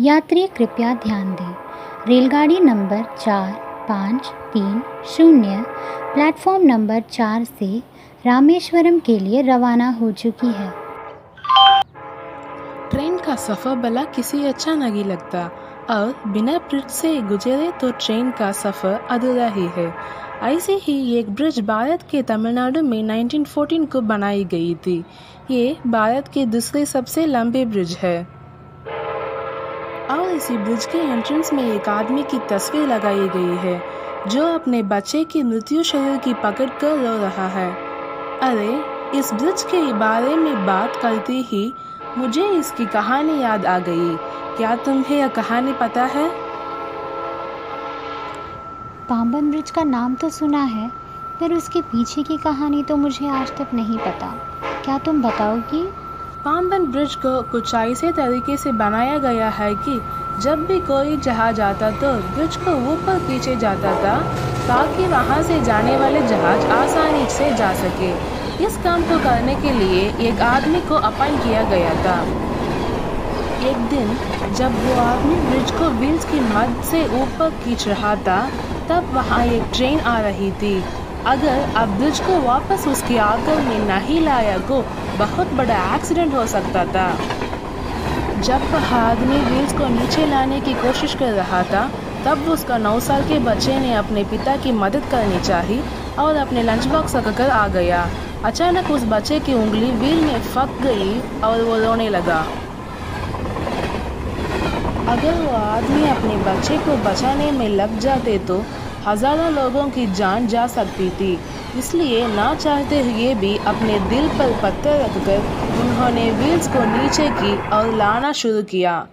यात्री कृपया ध्यान दें, रेलगाड़ी नंबर 4530 प्लेटफॉर्म नंबर 4 से रामेश्वरम के लिए रवाना हो चुकी है। ट्रेन का सफ़र भला किसी अच्छा नहीं लगता और बिना ब्रिज से गुजरे तो ट्रेन का सफ़र अधूरा ही है। ऐसे ही एक ब्रिज भारत के तमिलनाडु में 1914 को बनाई गई थी। ये भारत के दूसरे सबसे लंबे ब्रिज है और इसी ब्रिज के एंट्रेंस में एक आदमी की तस्वीर लगाई गई है जो अपने बच्चे की मृत्यु शरीर की पकड़ कर रो रहा है। अरे, इस ब्रिज के बारे में बात करते ही मुझे इसकी कहानी याद आ गई। क्या तुम्हें यह कहानी पता है? पाम्बन ब्रिज का नाम तो सुना है, पर उसके पीछे की कहानी तो मुझे आज तक नहीं पता। क्या तुम बताओगी? पाम्बन ब्रिज को कुछ ऐसे तरीके से बनाया गया है कि जब भी कोई जहाज आता तो ब्रिज को ऊपर खींचे जाता था ताकि वहां से जाने वाले जहाज आसानी से जा सके। इस काम को करने के लिए एक आदमी को अपॉइंट किया गया था। एक दिन जब वो आदमी ब्रिज को व्हील्स की मदद से ऊपर खींच रहा था तब वहाँ एक ट्रेन आ रही थी। अगर अब ब्रिज को वापस उसके आकर में नहीं लाया तो बहुत बड़ा एक्सीडेंट हो सकता था। जब वह आदमी व्हील्स को नीचे लाने की कोशिश कर रहा था तब उसका 9 साल के बच्चे ने अपने पिता की मदद करनी चाहिए और अपने लंच बॉक्स रखकर आ गया। अचानक उस बच्चे की उंगली व्हील में फंस गई और वो रोने लगा। अगर वो आदमी अपने बच्चे को बचाने में लग जाते तो हजारों लोगों की जान जा सकती थी। इसलिए ना चाहते हुए भी अपने दिल पर पत्थर रखकर उन्होंने व्हील्स को नीचे की और लाना शुरू किया।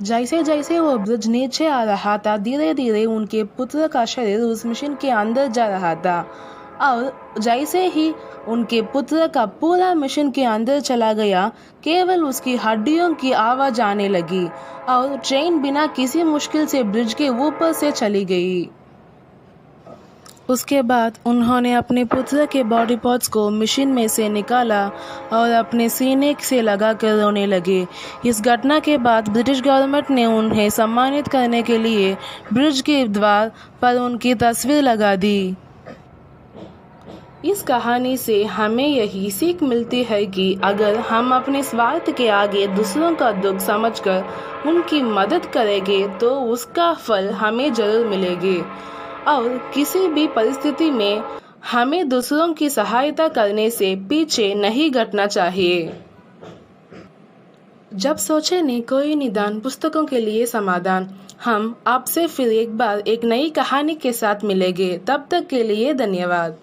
जैसे जैसे वो ब्रिज नीचे आ रहा था धीरे धीरे उनके पुत्र का शरीर उस मशीन के अंदर जा रहा था और जैसे ही उनके पुत्र का पूरा मशीन के अंदर चला गया केवल उसकी हड्डियों की आवाज़ आने लगी और ट्रेन बिना किसी मुश्किल से ब्रिज के ऊपर से चली गई। उसके बाद उन्होंने अपने पुत्र के बॉडी पार्ट्स को मशीन में से निकाला और अपने सीने से लगा कर रोने लगे। इस घटना के बाद ब्रिटिश गवर्नमेंट ने उन्हें सम्मानित करने के लिए ब्रिज के द्वार पर उनकी तस्वीर लगा दी। इस कहानी से हमें यही सीख मिलती है कि अगर हम अपने स्वार्थ के आगे दूसरों का दुख समझकर उनकी मदद करेंगे तो उसका फल हमें जरूर मिलेगी और किसी भी परिस्थिति में हमें दूसरों की सहायता करने से पीछे नहीं हटना चाहिए। जब सोचे नहीं कोई निदान पुस्तकों के लिए समाधान। हम आपसे फिर एक बार एक नई कहानी के साथ मिलेंगे। तब तक के लिए धन्यवाद।